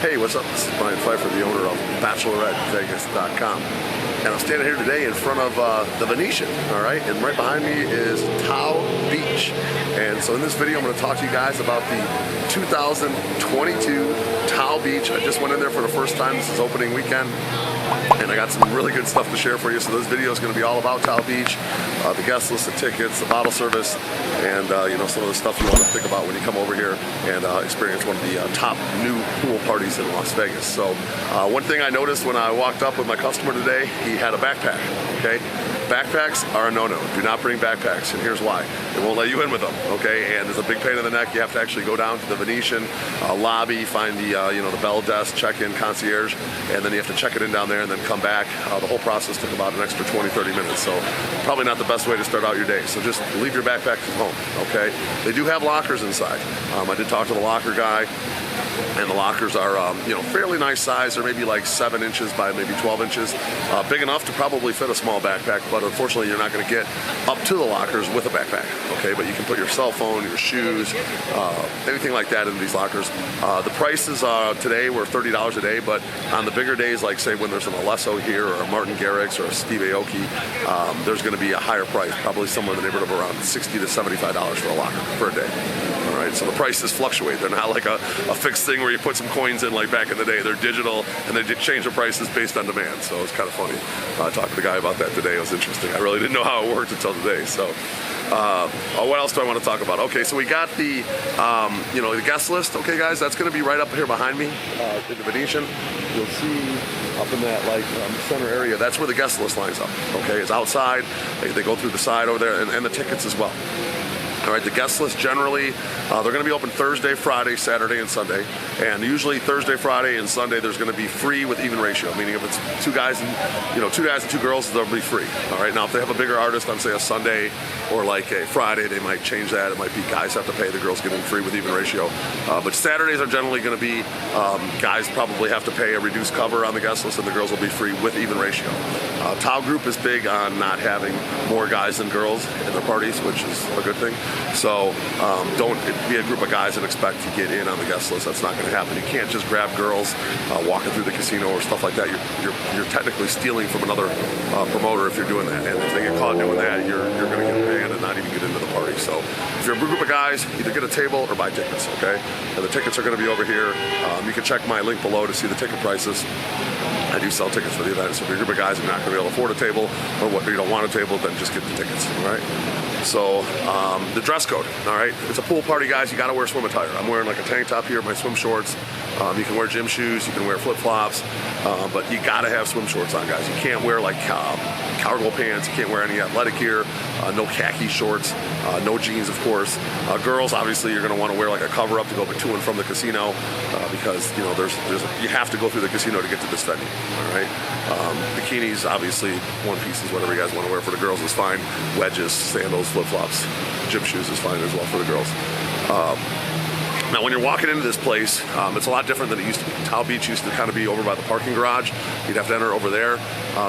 Hey, what's up? This is Brian Pfeiffer, the owner of Bachelorette.Vegas.com. And I'm standing here today in front of the Venetian, all right? And right behind me is Tao Beach. And so in this video, I'm gonna talk to you guys about the 2022 Tao Beach. I just went in there for the first time. This is opening weekend. And I got some really good stuff to share for you. So this video is going to be all about Tao Beach, the guest list, the tickets, the bottle service, and you know, some of the stuff you want to think about when you come over here and experience one of the top new pool parties in Las Vegas. So one thing I noticed when I walked up with my customer today, he had a backpack. Okay, backpacks are a no-no. Do not bring backpacks, and here's why. They won't let you in with them. Okay, and there's a big pain in the neck. You have to actually go down to the Venetian lobby, find the you know, the bell desk, check-in concierge, and then you have to check it in down there and then come back. The whole process took about an extra 20-30 minutes, so probably not the best way to start out your day. So just leave your backpack at home, okay? They do have lockers inside. I did talk to the locker guy, and the lockers are you know, fairly nice size. They're maybe like 7 inches by maybe 12 inches. Big enough to probably fit a small backpack, but unfortunately you're not going to get up to the lockers with a backpack, okay? But you can put your cell phone, your shoes, anything like that in these lockers. The prices today were $30 a day, but on the bigger days, like say when there's an Alesso here or a Martin Garrix or a Steve Aoki, there's going to be a higher price, probably somewhere in the neighborhood of around $60 to $75 for a locker per day. All right, so the prices fluctuate. They're not like a fixed thing where you put some coins in like back in the day. They're digital, and they change the prices based on demand. So it's kind of funny. Talking to the guy about that today. It was interesting. I really didn't know how it worked until today. So what else do I want to talk about? Okay, so we got the you know, the guest list. Okay, guys, that's going to be right up here behind me in the Venetian. You'll see up in that like center area. That's where the guest list lines up. Okay, it's outside. They go through the side over there, and the tickets as well. All right, the guest list generally, they're going to be open Thursday, Friday, Saturday, and Sunday. And usually Thursday, Friday, and Sunday, there's going to be free with even ratio. Meaning if it's two guys and 2 girls, they'll be free. All right, now if they have a bigger artist on say a Sunday or like a Friday, they might change that. It might be guys have to pay, the girls get in free with even ratio. But Saturdays are generally going to be guys probably have to pay a reduced cover on the guest list, and the girls will be free with even ratio. Tao Group is big on not having more guys than girls in their parties, which is a good thing. So don't be a group of guys and expect to get in on the guest list. That's not going to happen. You can't just grab girls walking through the casino or stuff like that. You're technically stealing from another promoter if you're doing that. And if they get caught doing that, you're going to get banned and not even get into the party. So if you're a group of guys, either get a table or buy tickets, okay? And the tickets are going to be over here. You can check my link below to see the ticket prices. I do sell tickets for the event, so if you're a group of guys and you're not going to be able to afford a table, or you don't want a table, then just get the tickets, all right? So the dress code, all right? It's a pool party, guys. You got to wear swim attire. I'm wearing like a tank top here, my swim shorts. You can wear gym shoes, you can wear flip-flops, but you got to have swim shorts on, guys. You can't wear like cargo pants. You can't wear any athletic gear. No khaki shorts. No jeans, of course. Girls, obviously, you're going to want to wear like a cover-up to go to and from the casino because you know you have to go through the casino to get to this venue. All right. Bikinis, obviously, one pieces, whatever you guys want to wear for the girls is fine. Wedges, sandals, flip-flops, gym shoes is fine as well for the girls. Now, when you're walking into this place, it's a lot different than it used to be. Tao Beach used to kind of be over by the parking garage. You'd have to enter over there.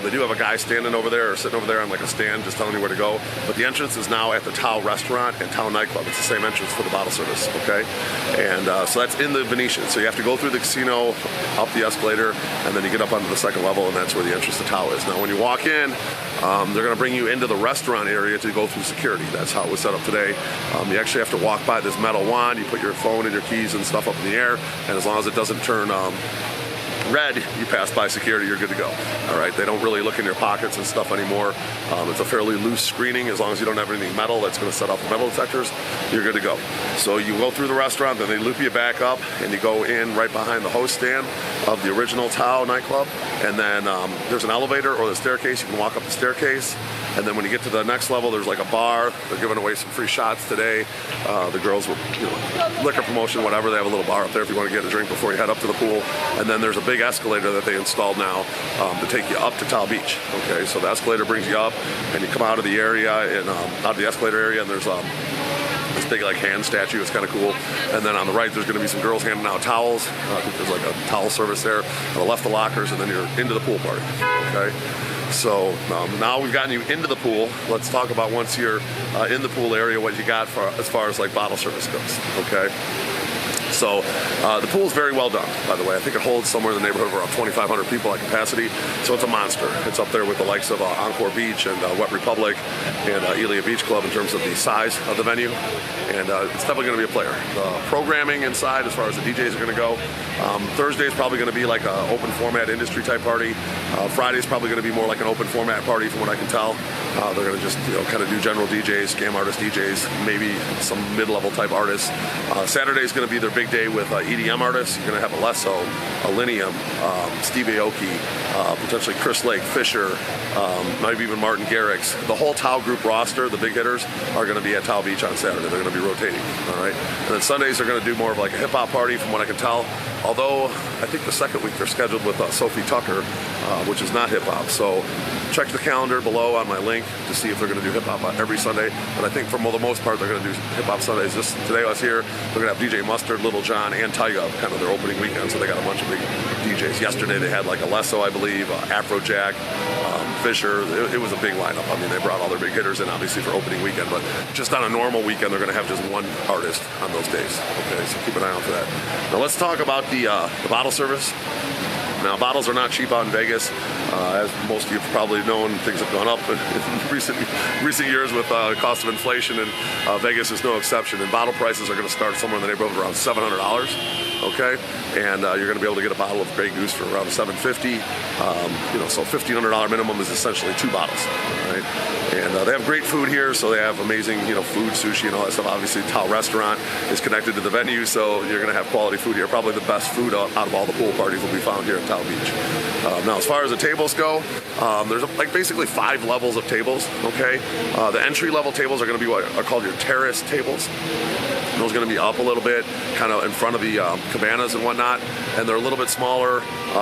They do have a guy standing over there or sitting over there on like a stand just telling you where to go. But the entrance is now at the Tao Restaurant and Tao Nightclub. It's the same entrance for the bottle service, okay? And so that's in the Venetian. So you have to go through the casino, up the escalator, and then you get up onto the second level, and that's where the entrance to Tao is. Now, when you walk in, they're going to bring you into the restaurant area to go through security. That's how it was set up today. You actually have to walk by this metal wand. You put your phone and your keys and stuff up in the air, and as long as it doesn't turn red, you pass by security, you're good to go. All right, they don't really look in your pockets and stuff anymore. It's a fairly loose screening. As long as you don't have anything metal that's going to set off the metal detectors, you're good to go. So you go through the restaurant, then they loop you back up, and you go in right behind the host stand of the original Tao nightclub. And then there's an elevator or the staircase. You can walk up the staircase. And then when you get to the next level, there's like a bar. They're giving away some free shots today. The girls were, you know, liquor promotion, whatever. They have a little bar up there if you want to get a drink before you head up to the pool. And then there's a big escalator that they installed now to take you up to Tao Beach. Okay, so the escalator brings you up, and you come out of the area and out of the escalator area, and there's this big like hand statue. It's kind of cool. And then on the right, there's going to be some girls handing out towels. I think there's like a towel service there. On the left, the lockers, and then you're into the pool party. Okay. So now we've gotten you into the pool. Let's talk about once you're in the pool area, what you got for as far as like bottle service goes. Okay. So the pool is very well done, by the way. I think it holds somewhere in the neighborhood of around 2,500 people at capacity. So it's a monster. It's up there with the likes of Encore Beach and Wet Republic and Elia Beach Club in terms of the size of the venue. And it's definitely going to be a player. The programming inside, as far as the DJs are going to go, Thursday is probably going to be like an open format industry type party. Friday is probably going to be more like an open format party from what I can tell. They're going to just kind of do general DJs, scam artist DJs, maybe some mid-level type artists. Saturday is going to be their big day with EDM artists. You're going to have Alesso, Alinium, Steve Aoki, potentially Chris Lake, Fisher, maybe even Martin Garrix. The whole Tao group roster, the big hitters, are going to be at Tao Beach on Saturday. They're going to be rotating, all right? And then Sundays they're going to do more of like a hip-hop party from what I can tell. Although I think the second week they're scheduled with Sophie Tucker, which is not hip-hop. So check the calendar below on my link to see if they're going to do hip-hop every Sunday. But I think for the most part they're going to do hip-hop Sundays. Just today I was here, they're going to have DJ Mustard, Little John, and Tyga, kind of their opening weekend. So they got a bunch of big DJs. Yesterday they had like Alesso, I believe, Afrojack, Fisher. It was a big lineup. I mean, they brought all their big hitters in, obviously, for opening weekend. But just on a normal weekend, they're going to have just one artist on those days. Okay, so keep an eye out for that. Now let's talk about the bottle service. Now, bottles are not cheap out in Vegas. As most of you have probably known, things have gone up in recent years with cost of inflation, and Vegas is no exception. And bottle prices are going to start somewhere in the neighborhood of around $700. Okay, and you're going to be able to get a bottle of Grey Goose for around $750. So $1,500 minimum is essentially 2 bottles. All right, and they have great food here, so they have amazing, food, sushi, and all that stuff. Obviously, Tao Restaurant is connected to the venue, so you're going to have quality food here. Probably the best food out of all the pool parties will be found here at Tao Beach. Now, as far as the tables go, there's basically 5 levels of tables. Okay, the entry-level tables are going to be what are called your terrace tables. Those are going to be up a little bit, kind of in front of the cabanas and whatnot, and they're a little bit smaller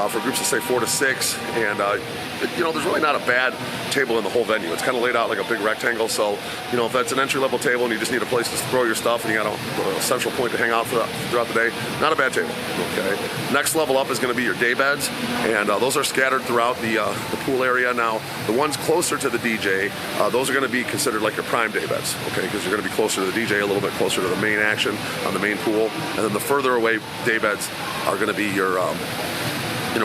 for groups of say 4 to 6. And there's really not a bad table in the whole venue. It's kind of laid out like a big rectangle. So if that's an entry-level table and you just need a place to throw your stuff and you got a central point to hang out throughout the day, not a bad table. Okay. Next level up is going to be your day beds, and those are scattered throughout the pool area. Now, the ones closer to the DJ, those are going to be considered like your prime day beds. Okay, because you're going to be closer to the DJ, a little bit closer to the main action on the main pool, and then the further away day beds are going to be your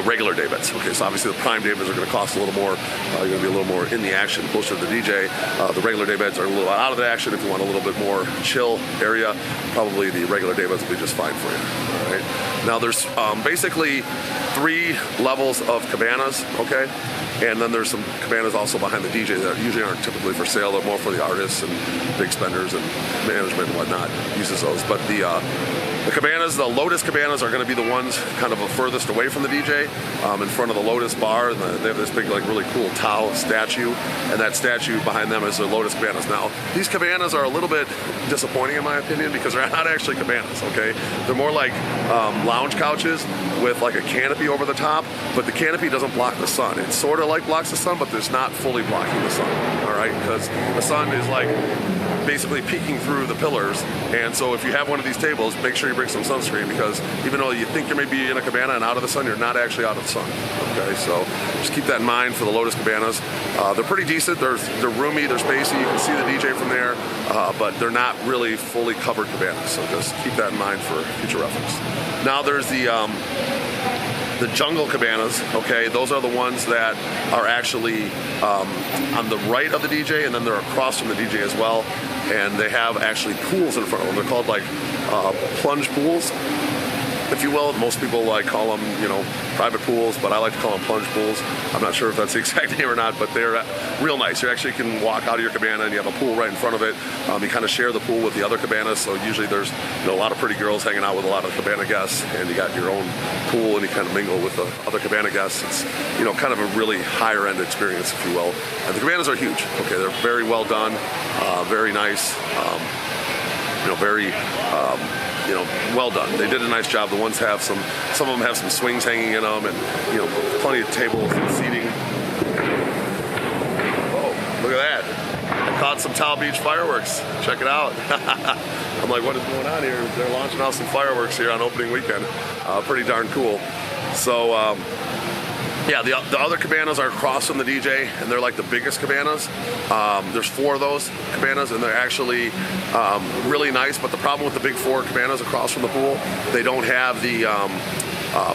regular day beds. Okay, so obviously the prime day beds are going to cost a little more. You're going to be a little more in the action, closer to the DJ. The regular day beds are a little out of the action. If you want a little bit more chill area, probably the regular day beds will be just fine for you. All right. Now there's basically 3 levels of cabanas. Okay. And then there's some cabanas also behind the DJ that usually aren't typically for sale. They're more for the artists and big spenders and management and whatnot uses those. But the cabanas, the Lotus cabanas, are going to be the ones kind of furthest away from the DJ, in front of the Lotus bar. And they have this big, really cool Tao statue, and that statue behind them is the Lotus cabanas. Now, these cabanas are a little bit disappointing in my opinion because they're not actually cabanas. Okay, they're more like lounge couches with like a canopy over the top, but the canopy doesn't block the sun. It sort of like blocks the sun, but it's not fully blocking the sun. All right, because the sun is like basically peeking through the pillars, and so if you have one of these tables, make sure you bring some sunscreen, because even though you think you may be in a cabana and out of the sun, you're not actually out of the sun. Okay, so just keep that in mind for the Lotus cabanas. They're pretty decent. They're roomy, they're spacey. You can see the DJ from there, but they're not really fully covered cabanas. So just keep that in mind for future reference. Now there's the jungle cabanas. Okay, those are the ones that are actually on the right of the DJ, and then they're across from the DJ as well. And they have actually pools in front of them. They're called like plunge pools, if you will. Most people call them, private pools, but I like to call them plunge pools. I'm not sure if that's the exact name or not, but they're real nice. You actually can walk out of your cabana and you have a pool right in front of it. You kind of share the pool with the other cabanas, so usually there's a lot of pretty girls hanging out with a lot of cabana guests, and you got your own pool and you kind of mingle with the other cabana guests. It's kind of a really higher end experience, if you will. And the cabanas are huge. Okay, they're very well done, very nice, very well done. They did a nice job. The ones have some of them have some swings hanging in them, and plenty of tables and seating. Oh, look at that! I caught some Tao Beach fireworks. Check it out. I'm like, what is going on here? They're launching off some fireworks here on opening weekend. Pretty darn cool. So Yeah, the other cabanas are across from the DJ, and they're like the biggest cabanas. There's 4 of those cabanas, and they're actually really nice. But the problem with the big 4 cabanas across from the pool, they don't have the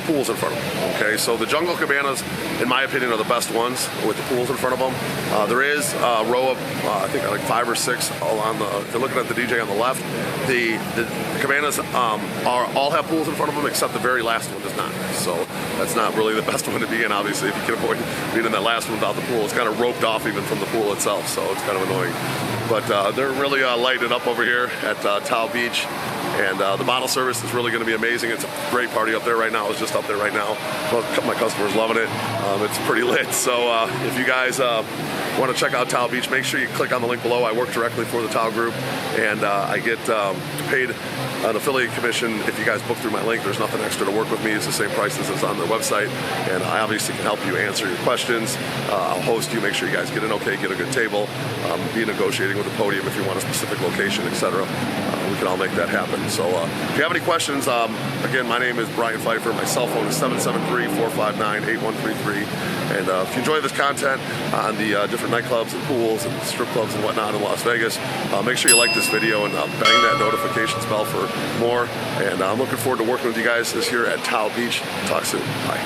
pools in front of them. Okay, so the jungle cabanas, in my opinion, are the best ones with the pools in front of them. There is a row of I think like 5 or 6 on the. If you're looking at the DJ on the left, the cabanas all have pools in front of them, except the very last one does not. So that's not really the best one to be in. Obviously, if you can avoid being in that last one without the pool, it's kind of roped off even from the pool itself. So it's kind of annoying. But they're really lighting up over here at Tao Beach. And the bottle service is really going to be amazing. It's a great party up there right now. I was just up there right now. My customers loving it. It's pretty lit. So if you guys want to check out Tao Beach, make sure you click on the link below. I work directly for the Tao Group, and I get paid an affiliate commission if you guys book through my link. There's nothing extra to work with me. It's the same prices as on their website, and I obviously can help you answer your questions. I'll host you, make sure you guys get in okay, get a good table, be negotiating with the podium if you want a specific location, etc. We can all make that happen. So if you have any questions, again, my name is Brian Pfeiffer. My cell phone is 773-459-8133. And if you enjoy this content on the different nightclubs and pools and strip clubs and whatnot in Las Vegas, make sure you like this video and bang that notifications bell for more. And I'm looking forward to working with you guys this year at Tao Beach. Talk soon. Bye.